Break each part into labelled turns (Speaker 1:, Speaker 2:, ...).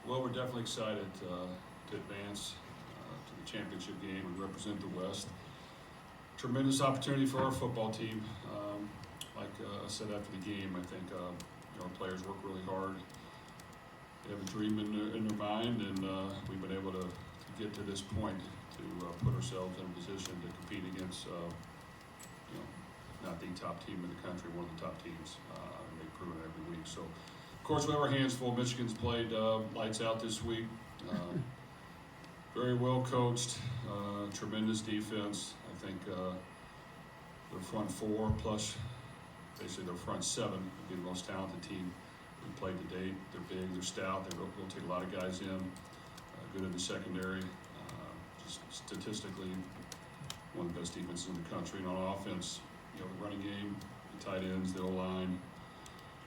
Speaker 1: Well, we're definitely excited to advance to the championship game and represent the West. Tremendous opportunity for our football team. Like I said after the game, I think our players work really hard. They have a dream in their mind, and we've been able to get to this point to put ourselves in a position to compete against, not the top team in the country, one of the top teams. And they've proven it every week. So, of course, we have our hands full. Michigan's played lights out this week. Very well coached, tremendous defense. I think their front four plus basically their front seven would be the most talented team we played to date. They're big, they're stout, they'll take a lot of guys in. Good in the secondary. Just statistically, one of the best defenses in the country. And on offense, the running game, the tight ends, the O-line,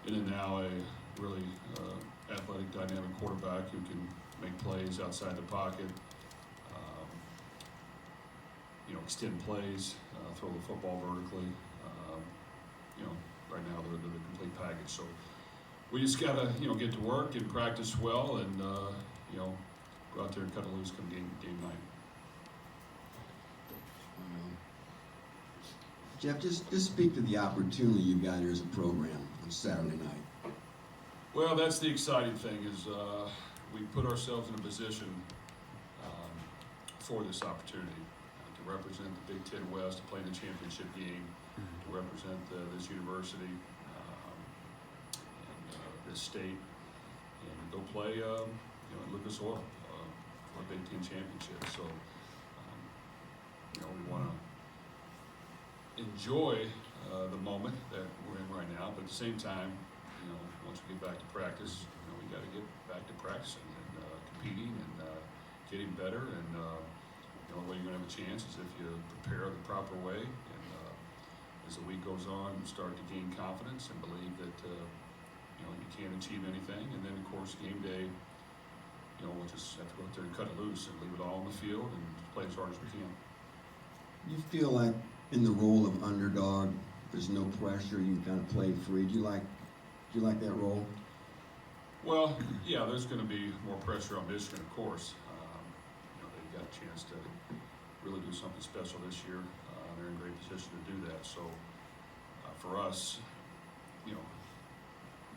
Speaker 1: and then now a really athletic, dynamic quarterback who can make plays outside the pocket, extend plays, throw the football vertically. Right now they're the complete package. So we just gotta, get to work and practice well, and go out there and cut it loose come game night.
Speaker 2: Jeff, just speak to the opportunity you got here as a program on Saturday night.
Speaker 1: Well, that's the exciting thing is we put ourselves in a position for this opportunity to represent the Big Ten West, to play in the championship game, to represent this university and this state, and go play at Lucas Oil for a Big Ten championship. So, we want to enjoy the moment that we're in right now, but at the same time, once we get back to practice, we got to get back to practicing and competing and getting better. And the only way you're going to have a chance is if you prepare the proper way. And as the week goes on, you start to gain confidence and believe that you can achieve anything. And then, of course, game day, we'll just have to go out there and cut it loose and leave it all on the field and play as hard as we can.
Speaker 2: You feel like in the role of underdog, there's no pressure, you kind of play free. Do you like that role?
Speaker 1: Well, yeah, there's going to be more pressure on Michigan, of course. They've got a chance to really do something special this year. They're in great position to do that. So for us,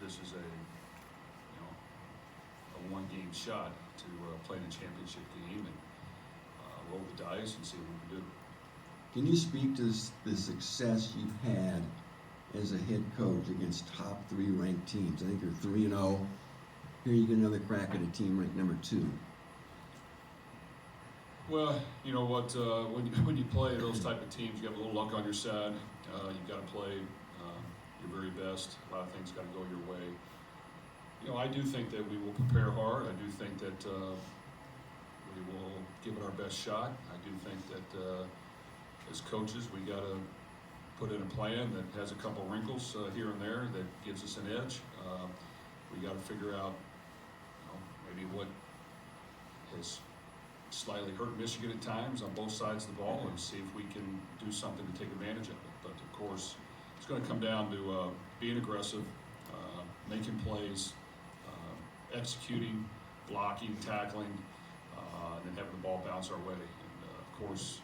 Speaker 1: this is a one-game shot to play in the championship game and roll the dice and see what we can do.
Speaker 2: Can you speak to the success you've had as a head coach against top 3 ranked teams? I think you're 3-0. Here you get another crack at a team ranked number 2.
Speaker 1: Well, you know what? When you play those type of teams, you have a little luck on your side. You've got to play your very best. A lot of things got to go your way. I do think that we will prepare hard. I do think that we will give it our best shot. I do think that as coaches, we got to put in a plan that has a couple wrinkles here and there that gives us an edge. We got to figure out, maybe what has slightly hurt Michigan at times on both sides of the ball, and see if we can do something to take advantage of it. But of course, it's going to come down to being aggressive, making plays, executing, blocking, tackling, and then having the ball bounce our way. And of course,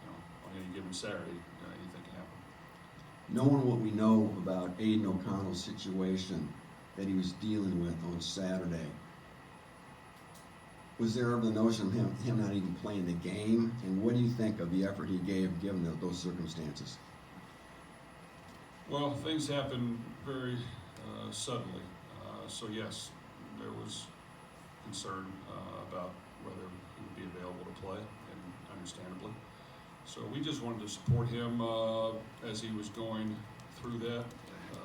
Speaker 1: on any given Saturday, anything can happen.
Speaker 2: Knowing what we know about Aiden O'Connell's situation that he was dealing with on Saturday, was there ever the notion of him not even playing the game? And what do you think of the effort he gave given those circumstances?
Speaker 1: Well, things happen very suddenly. So yes, there was concern about whether he would be available to play, and understandably. So we just wanted to support him as he was going through that, and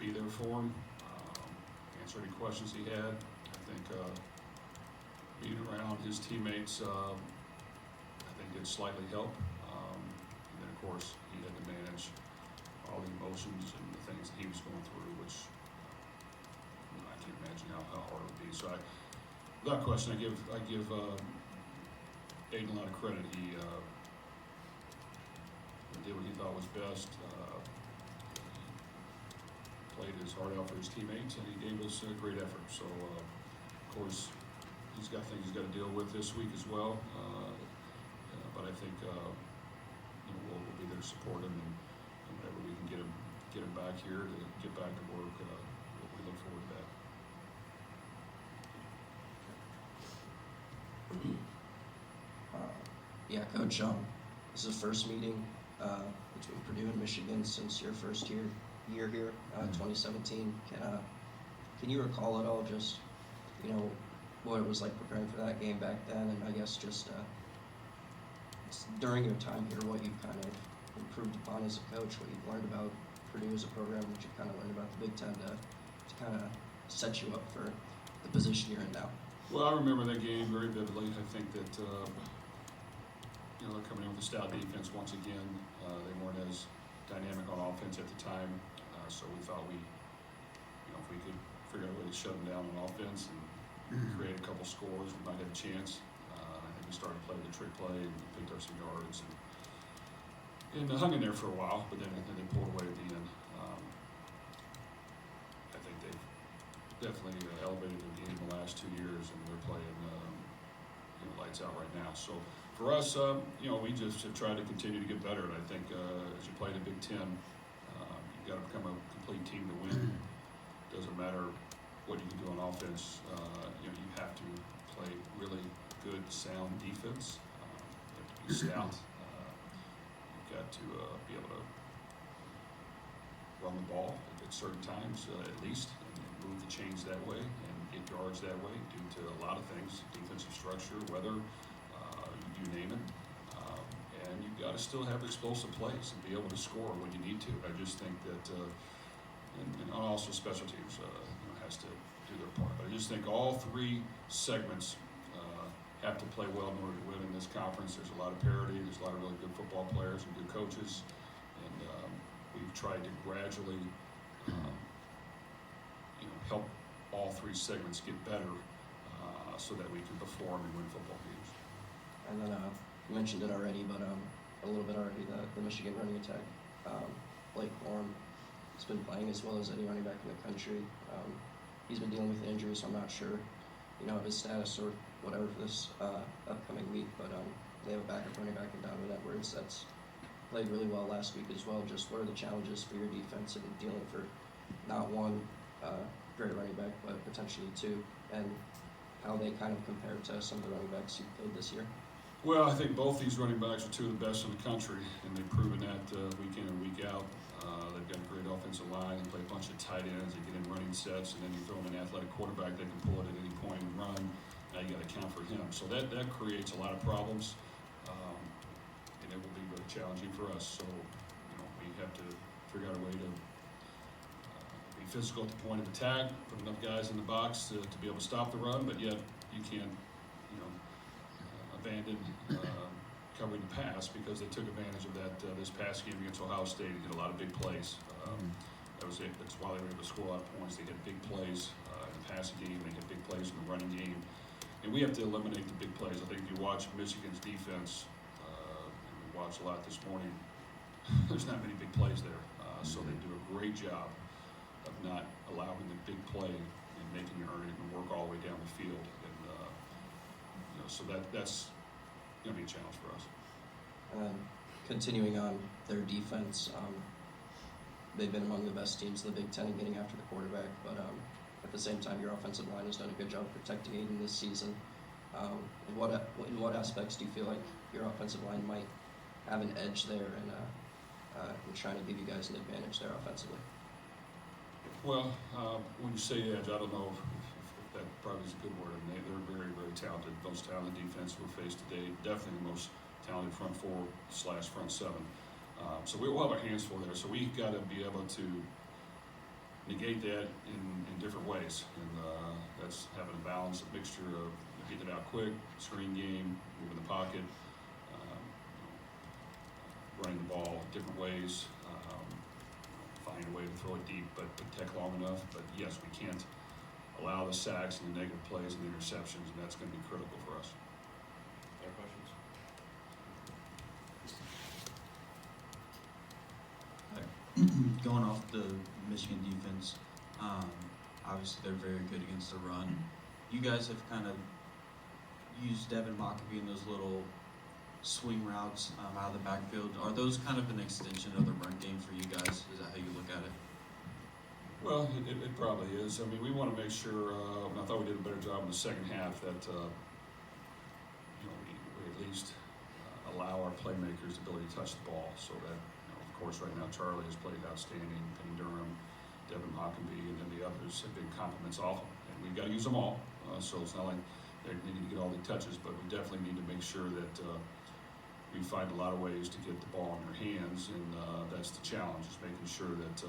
Speaker 1: be there for him, answer any questions he had. I think being around his teammates, I think did slightly help. And then of course he had to manage all the emotions and the things that he was going through, which I can't imagine how hard it would be. So without question, I give Aiden a lot of credit. He did what he thought was best. played his heart out for his teammates, and he gave us a great effort. So, of course, he's got things he's got to deal with this week as well. But I think we'll be there to support him, and whenever we can get him back here to get back to work, we look forward to that.
Speaker 3: Yeah, Coach, this is the first meeting between Purdue and Michigan since your first year here, 2017. Can you recall at all just, what it was like preparing for that game back then, and I guess just during your time here, what you kind of improved upon as a coach, what you've learned about Purdue as a program, what you kind of learned about the Big Ten to kind of set you up for the position you're in now?
Speaker 1: Well, I remember that game very vividly. I think that they're coming in with a stout defense once again. They weren't as dynamic on offense at the time, so we thought if we could figure out a way to shut them down on offense and create a couple scores, we might have a chance. I think we started playing the trick play and picked up some yards and hung in there for a while, but then they pulled away at the end. I think they've definitely elevated their game the last 2 years, and they're playing lights out right now. So for us, we just have tried to continue to get better. And I think as you play the Big Ten, you've got to become a complete team to win. Doesn't matter what you can do on offense. You have to play really good, sound defense. You have to be stout. You've got to be able to run the ball at certain times, at least, and move the chains that way and get yards that way due to a lot of things, defensive structure, weather, you name it. And you've got to still have explosive plays and be able to score when you need to. I just think that, and also special teams has to do their part. But I just think all three segments have to play well in order to win in this conference. There's a lot of parity. There's a lot of really good football players and good coaches. And we've tried to gradually help all three segments get better so that we can perform and win football games.
Speaker 3: And then you mentioned it already, but a little bit already, the Michigan running attack. Brohm has been playing as well as any running back in the country. He's been dealing with an injury, so I'm not sure, of his status or whatever for this upcoming week. But they have a backup running back in Donovan Edwards that's played really well last week as well. Just what are the challenges for your defense in dealing for not one great running back, but potentially two, and how they kind of compare to some of the running backs you've played this year?
Speaker 1: Well, I think both these running backs are two of the best in the country, and they've proven that week in and week out. They've got a great offensive line. They play a bunch of tight ends. They get in running sets, and then you throw in an athletic quarterback that can pull it at any point and run. Now you got to account for him. So that creates a lot of problems, and it will be very challenging for us. So we have to figure out a way to be physical at the point of attack, put enough guys in the box to be able to stop the run, but yet you can't abandon covering the pass, because they took advantage of that this past game against Ohio State. They did a lot of big plays. That was it. That's why they were able to score a lot of points. They had big plays in the passing game. They had big plays in the running game. And we have to eliminate the big plays. I think if you watch Michigan's defense, and we watched a lot this morning, there's not many big plays there. So they do a great job of not allowing the big play and making you earn it and work all the way down the field. And so that's going to be a challenge for us.
Speaker 3: Continuing on their defense, they've been among the best teams in the Big Ten in getting after the quarterback, but at the same time, your offensive line has done a good job protecting Aiden this season. In what aspects do you feel like your offensive line might have an edge there in trying to give you guys an advantage there offensively?
Speaker 1: Well, when you say edge, I don't know if that probably is a good word. I mean, they're very, very talented. Most talented defense we're faced today. Definitely the most talented front four / front seven. So we'll have our hands full there. So we've got to be able to negate that in different ways. And that's having a balance, a mixture of getting it out quick, screen game, moving the pocket, running the ball different ways, find a way to throw it deep, but protect long enough. But yes, we can't allow the sacks and the negative plays and the interceptions, and that's going to be critical for us.
Speaker 4: Other questions?
Speaker 5: going off the Michigan defense, obviously they're very good against the run. You guys have kind of used Devin Mockaby in those little swing routes out of the backfield. Are those kind of an extension of the run game for you guys? Is that how you look at it?
Speaker 1: Well, it probably is. I mean, we want to make sure, and I thought we did a better job in the second half, that we at least allow our playmakers the ability to touch the ball. So that, of course, right now Charlie has played outstanding, Penny Durham, Devin Mockenby, and then the others have been compliments off him. And we've got to use them all. So it's not like they need to get all the touches, but we definitely need to make sure that we find a lot of ways to get the ball in their hands, and that's the challenge, is making sure that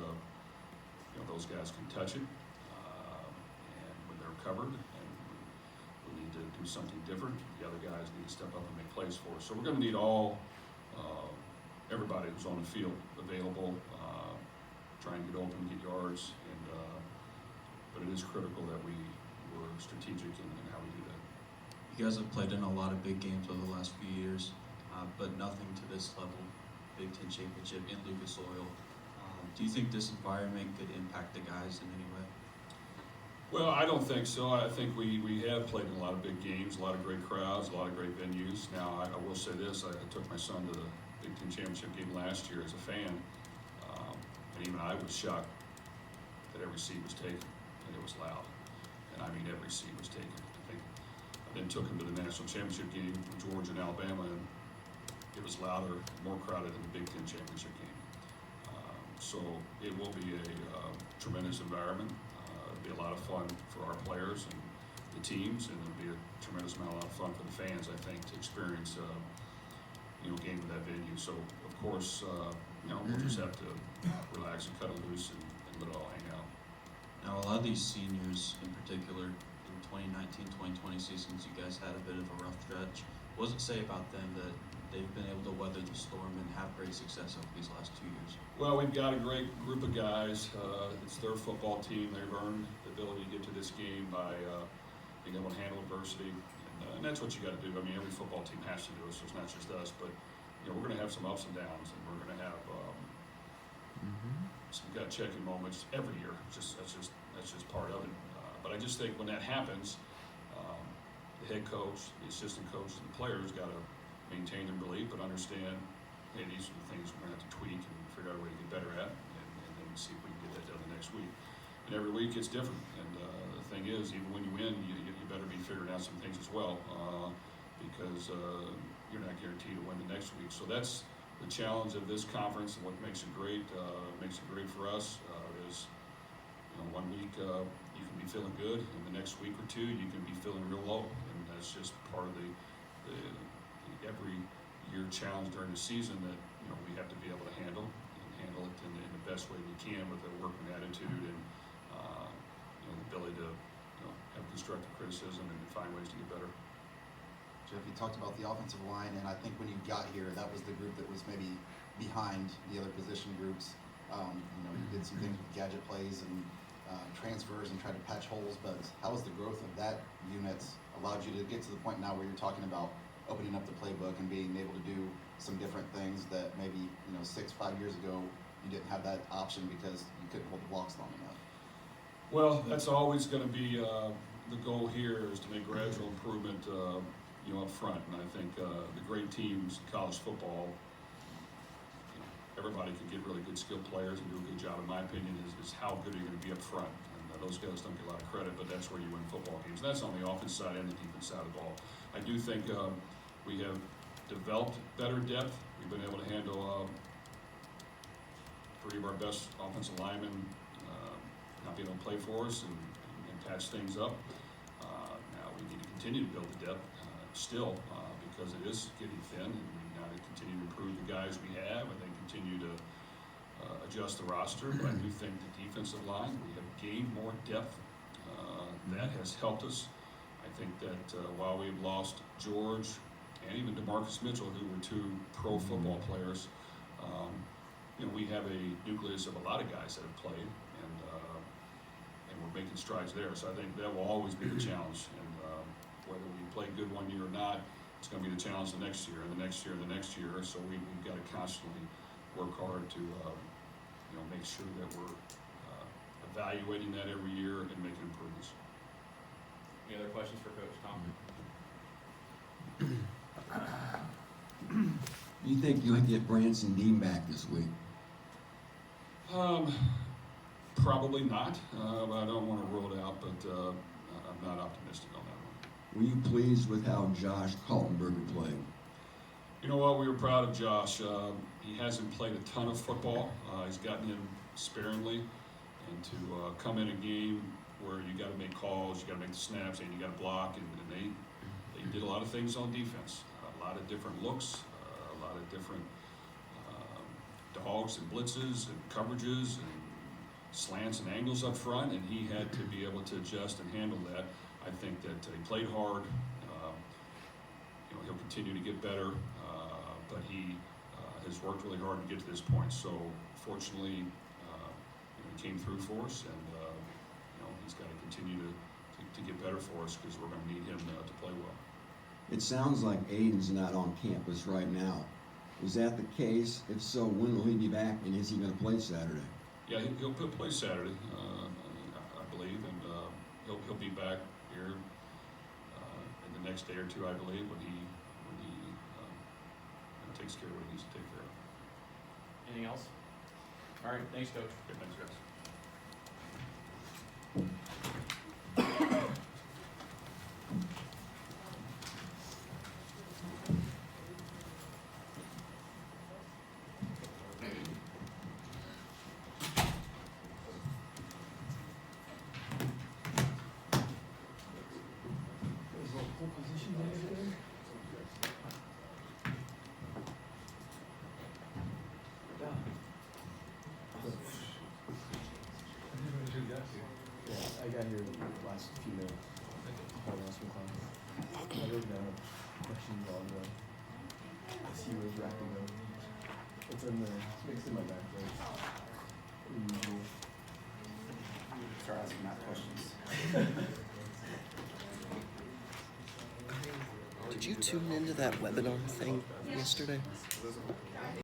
Speaker 1: those guys can touch it, and when they're covered, and we need to do something different. The other guys need to step up and make plays for us. So we're going to need everybody who's on the field available, try and get open, get yards, and but it is critical that we're strategic in how we do that.
Speaker 5: You guys have played in a lot of big games over the last few years, but nothing to this level, Big Ten championship in Lucas Oil. Do you think this environment could impact the guys in any way?
Speaker 1: Well, I don't think so. I think we have played in a lot of big games, a lot of great crowds, a lot of great venues. Now, I will say this, I took my son to the Big Ten championship game last year as a fan, and even I was shocked that every seat was taken, and it was loud. And I mean, every seat was taken. I then took him to the national championship game with Georgia and Alabama, and it was louder, more crowded than the Big Ten championship game. So it will be a tremendous environment. It'll be a lot of fun for our players and the teams, and it'll be a tremendous amount of fun for the fans, I think, to experience a game of that venue. So of course, we'll just have to relax and cut it loose and let it all hang out.
Speaker 5: Now, a lot of these seniors in particular, in 2019-2020 seasons, you guys had a bit of a rough stretch. What does it say about them that they've been able to weather the storm and have great success over these last 2 years?
Speaker 1: Well, we've got a great group of guys. It's their football team. They've earned the ability to get to this game by being able to handle adversity, and that's what you got to do. I mean, every football team has to do it, so it's not just us. But we're going to have some ups and downs, and we're going to have some gut-checking moments every year. That's just part of it. But I just think when that happens, the head coach, the assistant coach, and the players got to maintain their belief, but understand, hey, these are the things we're going to have to tweak and figure out a way to get better at, and then see if we can get that done the next week. And every week it's different. And the thing is, even when you win, you better be figuring out some things as well, because you're not guaranteed to win the next week. So that's the challenge of this conference, and what makes it great. Makes it great for us is, 1 week you can be feeling good, and the next week or two you can be feeling real low, and that's just part of the every year challenge during the season that we have to be able to handle it in the best way we can with a working attitude and the ability to have constructive criticism and find ways to get better.
Speaker 6: Jeff, you talked about the offensive line, and I think when you got here, that was the group that was maybe behind the other position groups. You did some things with gadget plays and transfers and tried to patch holes, but how has the growth of that unit allowed you to get to the point now where you're talking about opening up the playbook and being able to do some different things that maybe 6-5 years ago you didn't have that option because you couldn't hold the blocks long enough?
Speaker 1: Well, that's always going to be the goal here, is to make gradual improvement up front. And I think the great teams in college football, everybody can get really good skilled players and do a good job, in my opinion, is how good are you going to be up front. And those guys don't get a lot of credit, but that's where you win football games. And that's on the offense side and the defense side of the ball. I do think we have developed better depth. We've been able to handle 3 of our best offensive linemen not being able to play for us and patch things up. Now we need to continue to build the depth still because it is getting thin, and we now need to continue to improve the guys we have and then continue to adjust the roster. But I do think the defensive line, we have gained more depth. That has helped us. I think that while we've lost George and even DeMarcus Mitchell, who were 2 pro football players, we have a nucleus of a lot of guys that have played, and we're making strides there. So I think that will always be the challenge. And whether we play good 1 year or not, it's going to be the challenge the next year and the next year and the next year. So we've got to constantly work hard to make sure that we're evaluating that every year and making improvements.
Speaker 4: Any other questions for Coach Tom?
Speaker 2: Do you think you'll get Branson Dean back this week?
Speaker 1: Probably not. I don't want to rule it out, but I'm not optimistic on that one.
Speaker 2: Were you pleased with how Josh Kaltenberger played?
Speaker 1: You know what? We were proud of Josh. He hasn't played a ton of football. He's gotten in sparingly, and to come in a game where you got to make calls, you got to make the snaps, and you got to block, and they did a lot of things on defense. A lot of different looks, a lot of different dogs and blitzes and coverages and slants and angles up front, and he had to be able to adjust and handle that. I think that he played hard. He'll continue to get better, but he has worked really hard to get to this point. So fortunately, he came through for us, and he's got to continue to get better for us because we're going to need him to play well.
Speaker 2: It sounds like Aiden's not on campus right now. Is that the case? If so, when will he be back, and is he going to play Saturday?
Speaker 1: Yeah, he'll play Saturday, I believe, and he'll be back here in the next day or two, I believe, when he takes care of what he needs to take care of.
Speaker 4: Anything else? All right, thanks, Coach.
Speaker 1: Okay, thanks, guys.
Speaker 7: Yeah, I got here the last few minutes. Last few times. I wrote down questions on as he was wrapping up. It's in there. It's in my back there. Usual.
Speaker 6: Start asking Matt questions.
Speaker 8: Did you tune into that webinar thing yesterday?